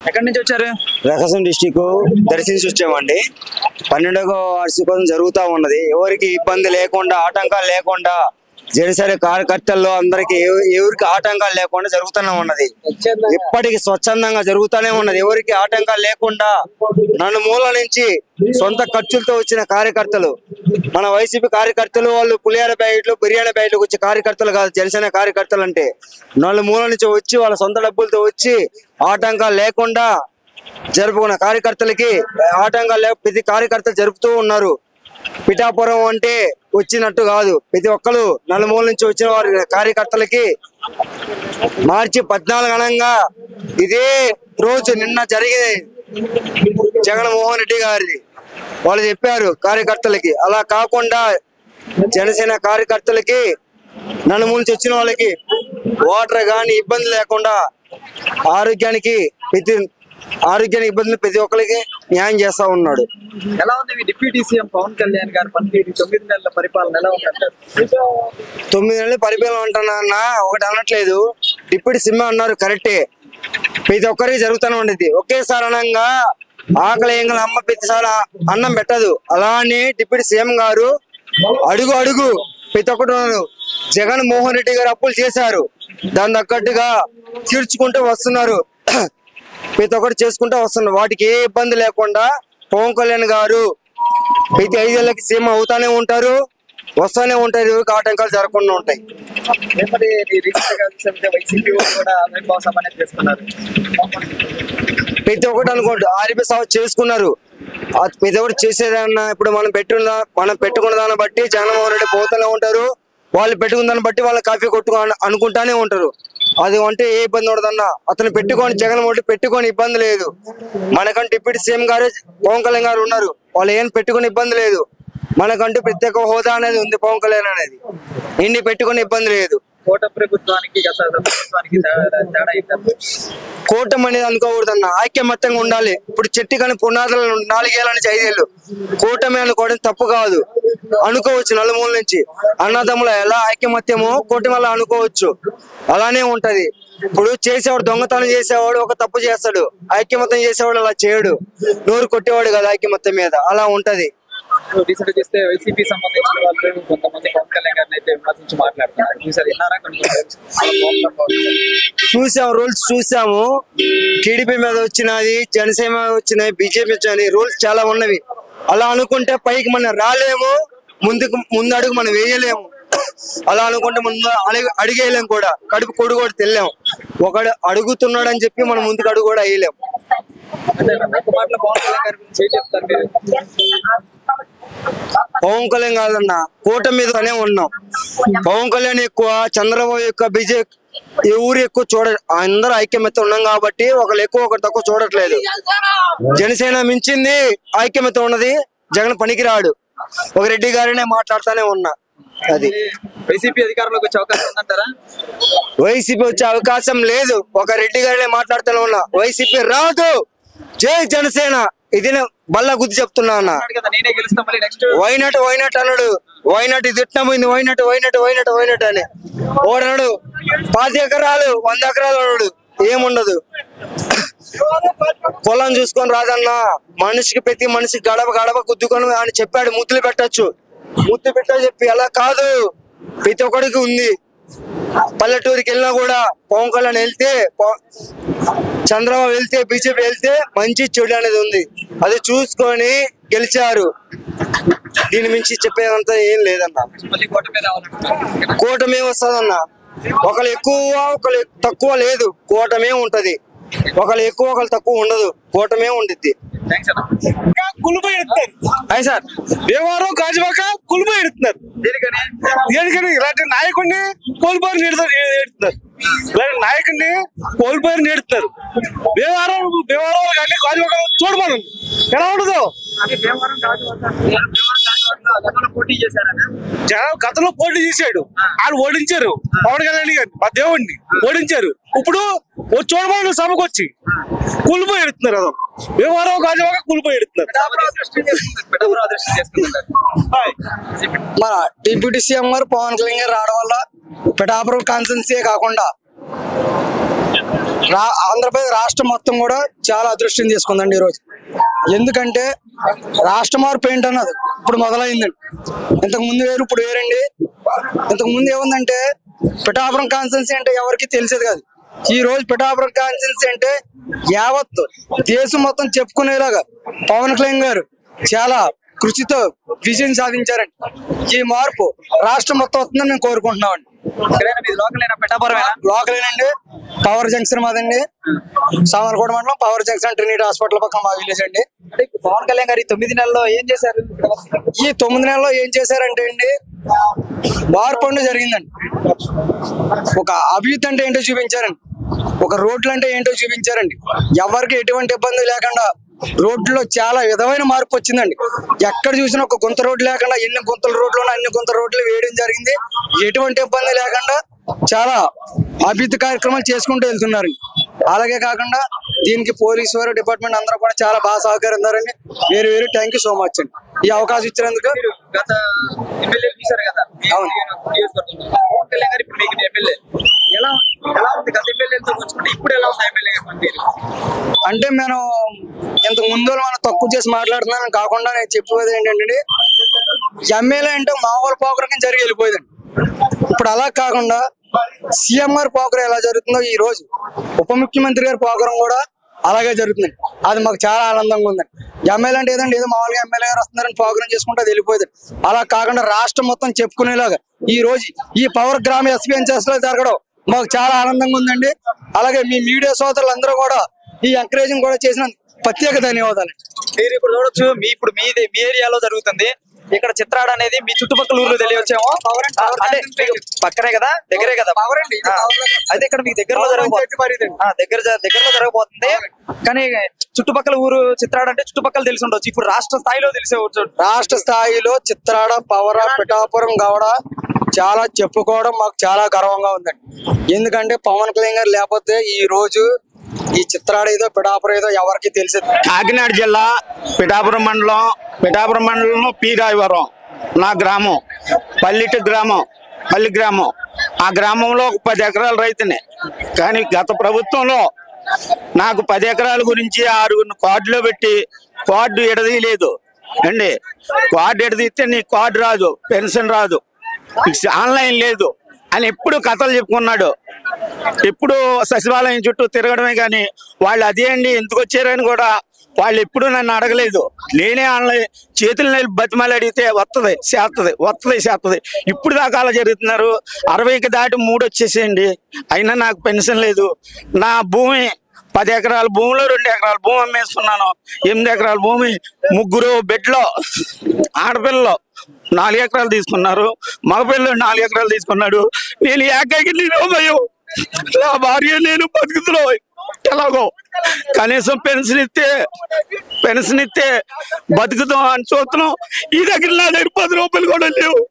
ఎక్కడి నుంచి వచ్చారు? ప్రకాశం డిస్టిక్ దర్శించి వచ్చామండి. 12వ వార్షికోత్సవం జరుగుతూ ఉన్నది. ఎవరికి ఇబ్బంది లేకుండా, ఆటంకాలు లేకుండా, జనసేన కార్యకర్తల్లో అందరికి ఎవరికి ఆటంకాలు లేకుండా జరుగుతూనే ఉన్నది. ఇప్పటికి స్వచ్ఛందంగా జరుగుతూనే ఉన్నది. ఎవరికి ఆటంకాలు లేకుండా నలుమూల నుంచి సొంత ఖర్చులతో వచ్చిన కార్యకర్తలు, మన వైసీపీ కార్యకర్తలు, వాళ్ళు పులిహార ప్యాకెట్లు, బిర్యానీ ప్యాకెట్లకు వచ్చే కార్యకర్తలు కాదు. జనసేన కార్యకర్తలు అంటే నలుమూల నుంచి వచ్చి వాళ్ళ సొంత డబ్బులతో వచ్చి ఆటంకాలు లేకుండా జరుపుకున్న కార్యకర్తలకి ఆటంకాలు ప్రతి కార్యకర్తలు జరుపుతూ ఉన్నారు. పిఠాపురం అంటే వచ్చినట్టు కాదు, ప్రతి ఒక్కరు నలుమూల నుంచి వచ్చిన వారి కార్యకర్తలకి మార్చి 14 అనంగా ఇదే రోజు నిన్న జరిగే జగన్మోహన్ రెడ్డి గారిది వాళ్ళు చెప్పారు కార్యకర్తలకి. అలా కాకుండా జనసేన కార్యకర్తలకి నలుమూల నుంచి వచ్చిన వాళ్ళకి వాటర్ కానీ ఇబ్బంది లేకుండా ఆరోగ్యానికి ఇబ్బందులు ప్రతి ఒక్కరికి న్యాయం చేస్తా ఉన్నాడు. ఎలా ఉంది డిప్యూటీ సీఎం పవన్ కళ్యాణ్ గారు 9 నెలల పరిపాలన ఎలా ఉంది? 9 నెలల పరిపాలన అంటున్నా ఒకటి అనట్లేదు. డిప్యూటీ సీఎం అన్నారు కరెక్టే, ప్రతి ఒక్కరికి జరుగుతూనే ఉండేది. ఒకేసారి అనంగా ఆకలి ఎంగల అమ్మ ప్రతిసారి అన్నం పెట్టదు. అలానే డిప్యూటీ సీఎం గారు అడుగు ప్రతి ఒక్కటి జగన్మోహన్ రెడ్డి గారు అప్పులు చేశారు, దాని తగ్గట్టుగా తీర్చుకుంటూ వస్తున్నారు. ప్రతి ఒక్కటి చేసుకుంటూ వస్తున్నారు. వాటికి ఏ ఇబ్బంది లేకుండా పవన్ కళ్యాణ్ గారు ప్రతి 5 ఏళ్ళకి సీఎం అవుతానే ఉంటారు, వస్తానే ఉంటారు. ఆటంకాలు జరగకుండా ఉంటాయి. ప్రతి ఒక్కటి అనుకోండి ఆర్బీ సభ చేసుకున్నారు. ప్రతి ఒక్కటి చేసేదన్నా ఇప్పుడు మనం పెట్టుకున్న దాన్ని బట్టి జగన్మోహన్ రెడ్డి పోతూనే ఉంటారు. వాళ్ళు పెట్టుకున్న దాన్ని బట్టి వాళ్ళు కాఫీ అనుకుంటానే ఉంటారు. అది అంటే ఏ ఇబ్బంది ఉండదన్నా. అతను జగన్మోహన్ రెడ్డి పెట్టుకొని ఇబ్బంది లేదు. మనకంటే డిప్యూటీ సీఎం గారు పవన్ కళ్యాణ్ గారు ఉన్నారు, వాళ్ళు ఏం పెట్టుకుని ఇబ్బంది లేదు. మనకంటూ ప్రత్యేక హోదా అనేది ఉంది. పవన్ కళ్యాణ్ అనేది ఇన్ని పెట్టుకుని ఇబ్బంది లేదు. కూటమి అనేది అనుకోకూడదన్న, ఐక్యమత్యంగా ఉండాలి. ఇప్పుడు చెట్టు కానీ పునాదులు 4 ఏళ్ళ నుంచి 5 ఏళ్ళు కూటమి అనుకోవడం తప్పు కాదు, అనుకోవచ్చు. నలుమూల నుంచి అన్నదమ్ముల ఎలా ఐక్యమత్యమో కూటమి వల్ల అనుకోవచ్చు. అలానే ఉంటది. ఇప్పుడు చేసేవాడు దొంగతనం చేసేవాడు ఒక తప్పు చేస్తాడు, ఐక్యమత్యం చేసేవాడు అలా చేయడు, నోరు కొట్టేవాడు కదా ఐక్యమత్యం మీద. అలా ఉంటది. చూస్తే వైసీపీ సంబంధించిన వాళ్ళు కొంతమంది పవన్ కళ్యాణ్ గారిని అయితే విమర్శించి మాట్లాడుతున్నారు. చూసాము, రూల్స్ చూసాము. టీడీపీ మీద వచ్చినది, జనసేన మీద వచ్చినాయి, బీజేపీ వచ్చినాయి. రూల్స్ చాలా ఉన్నవి. అలా అనుకుంటే పైకి మనం రాలేము, ముందు అడుగు మనం వేయలేము. అలా అనుకుంటే ముందు అడిగేయలేము కూడా, కడుపు కొడు కూడా తెల్లాము. ఒకడు అడుగుతున్నాడు అని చెప్పి మనం ముందుకు అడుగు కూడా వేయలేము. పవన్ కళ్యాణ్ కాదన్నా, కూటమి మీదనే ఉన్నాం. పవన్ కళ్యాణ్ ఎక్కువ, చంద్రబాబు ఎక్కువ, బీజేపీ ఎవరు ఎక్కువ అందరూ ఐక్యమత్యం ఉన్నాం కాబట్టి ఒకరు ఎక్కువ ఒకరు తక్కువ చూడట్లేదు. జనసేన మించింది ఐక్యమత్యం ఉన్నది. జగన్ పనికిరాడు. ఒక రెడ్డి గారినే మాట్లాడుతూనే ఉన్నా. అది వైసీపీ అధికారంలోకి వచ్చే అవకాశం ఉందంటారా? వైసీపీ వచ్చే అవకాశం లేదు. ఒక రెడ్డి గారినే మాట్లాడుతూనే ఉన్నా. వైసీపీ రాదు. జై జనసేన. ఇది బల్ల గుద్ది చెప్తున్నా అన్న. వైనాట్ అన్నాడు. వైనాట్ ఇది పోయింది. వైనాట్ అని ఓడన్నాడు. 10 ఎకరాలు 100 ఎకరాలు అన్నాడు. ఏముండదు. పొలం చూసుకొని రాదన్నా. మనిషికి ప్రతి మనిషికి గడప గుద్దుకొని అని చెప్పాడు. ముద్దులు పెట్టచ్చు చెప్పి అలా కాదు. ప్రతి ఒక్కడికి ఉంది. పల్లెటూరికి వెళ్ళినా కూడా పవన్ కళ్యాణ్ వెళ్తే, చంద్రబాబు వెళ్తే, బీజేపీ వెళ్తే మంచి చెడు అనేది ఉంది. అది చూసుకొని గెలిచారు. దీని మించి చెప్పేదంతా ఏం లేదన్న. కూటమి వస్తుందన్న. ఒకరు ఎక్కువ ఒకరు తక్కువ లేదు. కూటమే ఉంటది. ఒకరు ఎక్కువ ఒకరు తక్కువ ఉండదు. కూటమే ఉండిద్ది. సార్ దేవారం గాజువాక కులుపు ఎడుతున్నారు. దేనికని ఇలాంటి నాయకుడిని కోల్పోయి నేడుతున్నారు. ఇలాంటి నాయకుడిని కోల్పోయి నేడుతున్నారు. దేవారం కానీ గాజువాక చూడమను ఎలా ఉండదు. గతంలో పోటీ చేశాడు. వాళ్ళు ఓడించారు పవన్ కళ్యాణ్ గారిని, మా దేవుడిని ఓడించారు. ఇప్పుడు చూడమని సభకు వచ్చి కూలిపోయి ఎడుతున్నారు. అదో వ్యవహారం గాజువాక కూలిపోయి ఎడుతున్నారు. మన డిప్యూటీ సీఎం గారు పవన్ కళ్యాణ్ గారు రావడం వల్ల పిఠాపురం కాన్స్టిట్యున్సీ కాకుండా ఆంధ్రప్రదేశ్ రాష్ట్రం మొత్తం కూడా చాలా అదృష్టం తీసుకుందండి ఈరోజు. ఎందుకంటే రాష్ట్ర మార్పు ఏంటన్నది ఇప్పుడు మొదలైందండి. ఇంతకు ముందు వేరు, ఇప్పుడు వేరండి. ఇంతకు ముందు ఏముందంటే పిఠాపురం కాన్స్టిట్యున్సీ అంటే ఎవరికి తెలిసేది కాదు. ఈ రోజు పిఠాపురం కాన్స్టిట్యున్సీ అంటే యావత్ దేశం మొత్తం చెప్పుకునేలాగా పవన్ కళ్యాణ్ గారు చాలా కృషితో విజయం సాధించారండి. ఈ మార్పు రాష్ట్రం మొత్తం వస్తుందని మేము కోరుకుంటున్నామండి. లోకలేనండి, పవర్ జంక్షన్ మాదండి, సామర్లకోట మండలం పవర్ జంక్షన్ ట్రినిటీ హాస్పిటల్ పక్కన మా విలేజ్ అండి. పవన్ కళ్యాణ్ గారు ఈ 9 నెలల్లో ఏం చేశారు? ఈ 9 నెలల్లో ఏం చేశారంటే అండి, మార్పు అంటే జరిగిందండి. ఒక అభివృద్ధి అంటే ఏంటో చూపించారండి, ఒక రోడ్లు అంటే ఏంటో చూపించారండి. ఎవరికి ఎటువంటి ఇబ్బంది లేకుండా రోడ్లో చాలా విధమైన మార్పు వచ్చిందండి. ఎక్కడ చూసినా ఒక గుంత రోడ్డు లేకుండా, ఎన్ని గుంతల రోడ్లు ఉన్నా అన్ని గుంతల రోడ్లు వేయడం జరిగింది. ఎటువంటి ఇబ్బంది లేకుండా చాలా అభివృద్ధి కార్యక్రమాలు చేసుకుంటూ వెళ్తున్నారు. అలాగే కాకుండా దీనికి పోలీసు వారు డిపార్ట్మెంట్ అందరూ కూడా చాలా బాగా సహకరిస్తున్నారండి. వేరు వేరు థ్యాంక్ యూ సో మచ్ అండి ఈ అవకాశం ఇచ్చినందుకు. గత ఎమ్మెల్యే చూశారు కదా, అవును. పవన్ కళ్యాణ్ గారు ఇప్పుడు మీకు ఎమ్మెల్యే ఎలా ఉంది? గత ఎమ్మెల్యేతో పోల్చుకుంటే ఇప్పుడు ఎలా ఉంది ఎమ్మెల్యే పనితీరు? అంటే మనం ఇంతకు ముందు మనం తక్కువ చేసి మాట్లాడుతున్నాను కాకుండా నేను చెప్పేది ఏంటంటే, ఎమ్మెల్యే అంటే మామూలు పోకరకం జరిగి వెళ్ళిపోయిందండి. ఇప్పుడు అలా కాకుండా సీఎంఆర్ పోకరం ఎలా జరుగుతుందో ఈ రోజు ఉప ముఖ్యమంత్రి గారి పోకరం కూడా అలాగే జరుగుతుంది. అది మాకు చాలా ఆనందంగా ఉందండి. ఎమ్మెల్యే అంటే ఏదండి, ఏదో మామూలుగా ఎమ్మెల్యే గారు వస్తున్నారని పోకరం చేసుకుంటే అది వెళ్ళిపోయింది. అలా కాకుండా రాష్ట్రం మొత్తం చెప్పుకునేలాగా ఈ రోజు ఈ పవర్ గ్రామ ఎస్పీఎన్ఎస్ లో జరగడం మాకు చాలా ఆనందంగా ఉందండి. అలాగే మీ మీడియా సోదరులు అందరూ కూడా ఈ ఎంకరేజింగ్ కూడా చేసిన ప్రత్యేక ధన్యవాదాలు. మీరు ఇప్పుడు చూడొచ్చు, మీ ఏరియాలో జరుగుతుంది. ఇక్కడ చిత్రాడ అనేది మీ చుట్టుపక్కల ఊర్లో తెలియవచ్చేమో, అంటే పక్కనే కదా, దగ్గరే కదా. అయితే ఇక్కడ మీకు దగ్గరలో దగ్గరలో జరగబోతుంది. కానీ చుట్టుపక్కల ఊరు చిత్రాడ అంటే చుట్టుపక్కల తెలిసి ఉండొచ్చు. ఇప్పుడు రాష్ట్ర స్థాయిలో తెలిసే రాష్ట్ర స్థాయిలో చిత్రాడ, పవర, పిఠాపురం, గౌడ చాలా చెప్పుకోవడం మాకు చాలా గర్వంగా ఉందండి. ఎందుకంటే పవన్ కళ్యాణ్ గారు లేకపోతే ఈ రోజు ఈ చిత్రాడ ఏదో పిఠాపురం ఏదో ఎవరికి తెలిసేది. కాకినాడ జిల్లా పిఠాపురం మండలం పీరాయవరం నా గ్రామం, పల్లి గ్రామం. ఆ గ్రామంలో ఒక 10 ఎకరాల రైతునే. కానీ గత ప్రభుత్వంలో నాకు 10 ఎకరాల గురించి 6 కార్డులో పెట్టి కార్డు ఎడదీయలేదు అండి. కార్డు ఎడదీస్తే నీ కార్డు రాదు, పెన్షన్ రాదు, ఆన్లైన్ లేదు అని ఎప్పుడు కథలు చెప్పుకున్నాడు. ఎప్పుడు సచివాలయం చుట్టూ తిరగడమే కానీ వాళ్ళు అదే అండి ఎందుకు వచ్చారని కూడా వాళ్ళు ఎప్పుడు నన్ను అడగలేదు. నేనే ఆన్లైన్ చేతులు నిలిపి బతిమాలి అడిగితే వస్తుంది చేస్తుంది. ఇప్పుడు దాకా అలా జరుగుతున్నారు. 60కి దాటి 3 వచ్చేసేయండి, అయినా నాకు పెన్షన్ లేదు. నా భూమి 10 ఎకరాల భూమిలో 2 ఎకరాల భూమి అమ్మేస్తున్నాను. 8 ఎకరాల భూమి 3 బెడ్లో ఆడపిల్లలు 4 ఎకరాలు తీసుకున్నారు, మగపిల్లలు 4 ఎకరాలు తీసుకున్నాడు. నేను ఏకైకి నిరోమయం, నా భార్య నేను బతుకుతున్నావు. ఎలాగో కనీసం పెన్షన్ ఇస్తే బతుకుతాం అని చూస్తున్నాం. ఈ దగ్గర నా దగ్గర 10 రూపాయలు కూడా లేవు.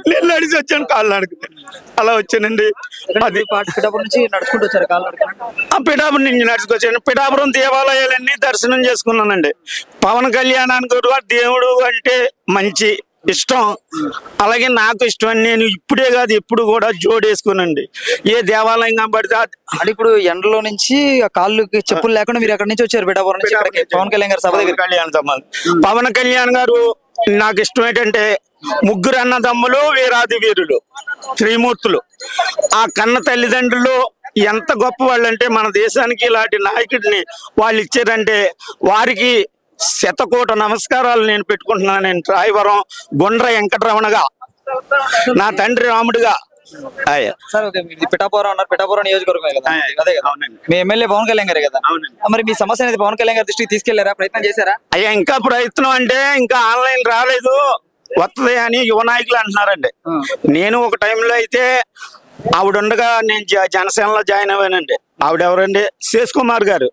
నేను నడిచి వచ్చాను, కాళ్ళు నడుకుని అలా వచ్చానండి. అది పిఠాపురం నుంచి నడుచుకుంటూ వచ్చారు, కాళ్ళు నడుకుని పిఠాపురం నుంచి నడుచుకొచ్చాను. పిఠాపురం దేవాలయాలన్నీ దర్శనం చేసుకున్నానండి. పవన్ కళ్యాణానికి కూడా దేవుడు అంటే మంచి ఇష్టం, అలాగే నాకు ఇష్టం అని నేను ఇప్పుడే కాదు ఎప్పుడు కూడా జోడేసుకునండి. ఏ దేవాలయం కనబడితే అంటే ఇప్పుడు ఎండలో నుంచి కాళ్ళకి చెప్పులు లేకుండా మీరు ఎక్కడి నుంచి వచ్చారు? పిఠాపురం నుంచి పవన్ కళ్యాణ్ గారు సభ దగ్గర. పవన్ కళ్యాణ్ గారు నాకు ఇష్టం ఏంటంటే 3 అన్నదమ్ములు, వీరాది వీరులు, త్రిమూర్తులు. ఆ కన్న తల్లిదండ్రులు ఎంత గొప్ప వాళ్ళు అంటే మన దేశానికి ఇలాంటి నాయకుడిని వాళ్ళు ఇచ్చారంటే వారికి శతకోట నమస్కారాలు నేను పెట్టుకుంటున్నాను. నేను రాయవరం గుండ్ర వెంకటరమణగా, నా తండ్రి రాముడుగా. సార్ పిఠాపురం అన్నారు, పిఠాపురం నియోజకవర్గం కదా, అదే కదా మీ ఎమ్మెల్యే పవన్ కళ్యాణ్ గారు కదా. మరి మీ సమస్య అనేది పవన్ కళ్యాణ్ గారి దృష్టికి తీసుకెళ్లారా, ప్రయత్నం చేశారా? అయ్యా ఇంకా ప్రయత్నం అంటే ఇంకా ఆన్లైన్ రాలేదు, వస్తుంది అని యువ నాయకులు అంటున్నారండి. నేను ఒక టైంలో అయితే ఆవిడ నేను జనసేనలో జాయిన్ అయ్యానండి. ఆవిడ ఎవరండి? శేష్ కుమార్ గారు.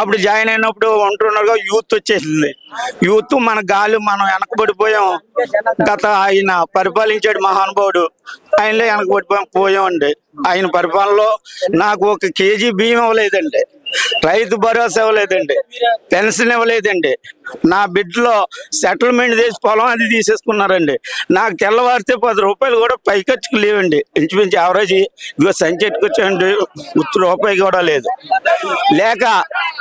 అప్పుడు జాయిన్ అయినప్పుడు ఉంటున్నారుగా యూత్ వచ్చేసింది. యూత్ మన గాలి మనం వెనకబడిపోయాం. గత ఆయన పరిపాలించాడు మహానుభావుడు, ఆయనలో వెనకబడిపోయామండి. ఆయన పరిపాలనలో నాకు 1 కేజీ బియ్యం అవ్వలేదండి. రైతు భరోసా ఇవ్వలేదండి, పెన్షన్ ఇవ్వలేదండి. నా బిడ్డలో సెటిల్మెంట్ చేసి పొలం అది తీసేసుకున్నారండి. నాకు తెల్లవారితే 10 రూపాయలు కూడా పైకొచ్చుకు లేవండి. ఇంచుమించు యావరేజ్ ఇదిగో సంచెట్టుకొచ్చండి, రూపాయి కూడా లేదు. లేక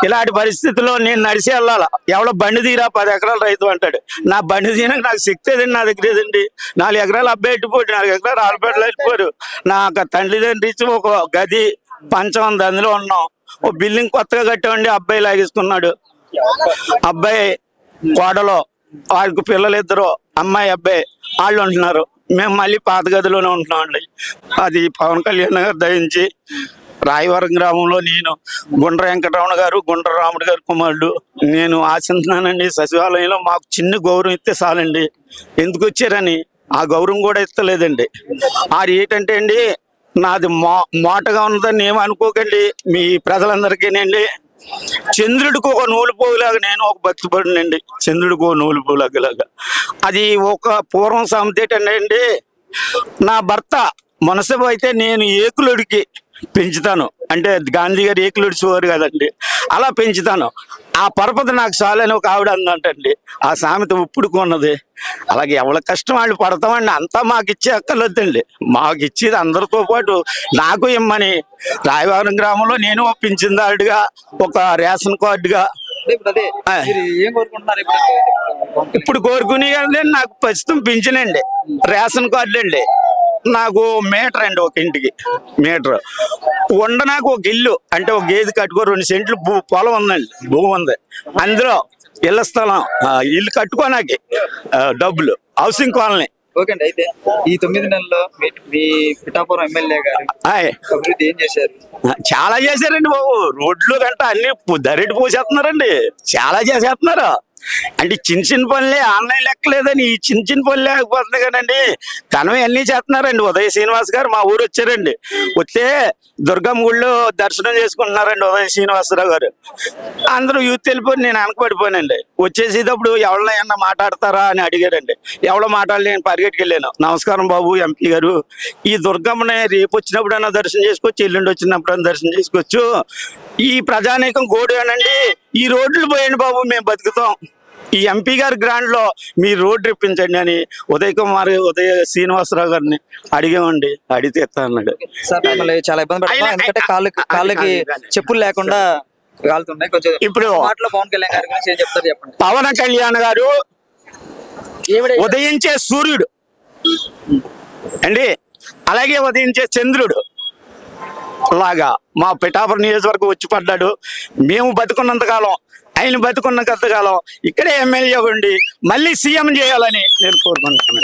ఇలాంటి పరిస్థితుల్లో నేను నడిచి వెళ్ళాలా. ఎవడో బండి తీరా 10 ఎకరాలు రైతు అంటాడు. నా బండి తీయడానికి నాకు శక్తి ఏదండి, నా దగ్గర ఏదండి. 4 ఎకరాలు అబ్బాయి ఎట్టిపోయాడు, 4 ఎకరాలు ఆడపేటలో వెళ్ళిపోయారు. నాకు తల్లిదండ్రి ఇచ్చి ఒక గది పంచం ఉంది, అందులో ఉన్నాం. ఓ బిల్డింగ్ కొత్తగా కట్టామండి, అబ్బాయి లాగేసుకున్నాడు. అబ్బాయి కోడలో వాళ్ళకి పిల్లలు 2, అమ్మాయి అబ్బాయి వాళ్ళు ఉంటున్నారు. మేము మళ్ళీ పాత గదిలోనే ఉంటున్నామండి. అది పవన్ కళ్యాణ్ గారు దయించి రాయవరం గ్రామంలో నేను గుండ్ర వెంకటరమణ గారు, గుండ్ర రాముడు గారు కుమారుడు నేను ఆశిస్తున్నానండి. సచివాలయంలో మాకు చిన్న గౌరవం ఇస్తే చాలండి. ఎందుకు వచ్చారని ఆ గౌరవం కూడా ఇస్తలేదండి. అది ఏంటంటే అండి, నాది మోటగా ఉన్నదని ఏమి అనుకోకండి. మీ ప్రజలందరికీనండి, చంద్రుడికి ఒక నూలు పోగులాగా నేను ఒక భక్తి పడినండి. చంద్రుడికి ఒక నూలు పోగులాగా అది ఒక పూర్వం సామెత ఏంటండి, నా భర్త మనసు అయితే నేను ఏకులుడికి పెంచుతాను అంటే గాంధీ గారు ఏకులుడి చూవారు కదండి, అలా పెంచుతాను. ఆ పరపతి నాకు చాలని ఒక ఆవిడ అందంటండి. ఆ సామెత ఉప్పుడుకున్నది. అలాగే ఎవరి కష్టం వాళ్ళు పడతామండి. అంతా మాకు ఇచ్చే అక్కర్లేదండి. మాకు ఇచ్చేది అందరితో పాటు నాకు ఇమ్మని రాయవరం గ్రామంలో నేను పింఛన్దారుడిగా, ఒక రేషన్ కార్డుగా ఇప్పుడు కోరుకునే నాకు ప్రస్తుతం పింఛనండి, రేషన్ కార్డు అండి, నాకు మీటర్ అండి, ఒక ఇంటికి మీటర్ నాకు ఒక ఇల్లు అంటే ఒక గేదె కట్టుకో 2 సెంట్లు పొలం ఉందండి, భూమి ఉంది. అందులో ఇళ్ల స్థలం, ఇల్లు కట్టుకోనాకి డబ్బులు, హౌసింగ్ కాలనీ. ఓకే అండి. అయితే ఈ 9 నెలల్లో మీ పిఠాపురం ఎమ్మెల్యే గారు అభివృద్ధి ఏం చేశారు? చాలా చేశారండి బాబు. రోడ్లు గంట అన్ని దరిటి పోసేస్తున్నారండి, చాలా చేసేస్తున్నారు. అంటే చిన్న పనులే, ఆన్లైన్ లెక్కలేదని ఈ చిన్న పనులు లేకపోతుంది కదండి. తనమే అన్ని చేస్తున్నారండి. ఉదయ శ్రీనివాస్ గారు మా ఊరు వచ్చారండి. వస్తే దుర్గమ్మ గుళ్ళో దర్శనం చేసుకుంటున్నారండి ఉదయ శ్రీనివాసరావు గారు. అందరూ యూత్ వెళ్ళిపోయి నేను వెనకబడిపోయానండి. వచ్చేసేటప్పుడు ఎవరినో ఏమన్నా మాట్లాడతారా అని అడిగారండి. ఎవరో మాట్లాడలే, నేను పరిగెట్టుకెళ్ళాను. నమస్కారం బాబు ఎంపీ గారు, ఈ దుర్గమ్మని రేపు వచ్చినప్పుడైనా దర్శనం చేసుకోవచ్చు, ఎల్లుండి వచ్చినప్పుడైనా దర్శనం చేసుకోవచ్చు. ఈ ప్రజానీకం గోడేనండి, ఈ రోడ్లు పోయండి బాబు, మేము బతుకుతాం. ఈ ఎంపీ గారి గ్రాండ్ లో మీ రోడ్డు ఇప్పించండి అని ఉదయ శ్రీనివాసరావు గారిని అడిగామండి. అడిగితే అన్నాడు. సార్ మిమ్మల్ని చాలా ఇబ్బంది పడుతున్నాం, ఎందుకంటే కాళ్ళకి చెప్పులు లేకుండా కాలుతున్నాయి. కొంచెం ఇప్పుడు మాటలో పవన్ కళ్యాణ్ గారి గురించి ఏం చెప్తారు చెప్పండి. పవన్ కళ్యాణ్ గారు ఉదయించే సూర్యుడు అండి, అలాగే ఉదయించే చంద్రుడు లాగా మా పిఠాపురం నియోజకవర్గం వచ్చి పడ్డాడు. మేము బతుకున్నంత కాలం, ఆయన బతుకున్న కాలం ఇక్కడే ఎమ్మెల్యే ఉండి మళ్ళీ సీఎం చేయాలని నేను కోరుకుంటున్నాను.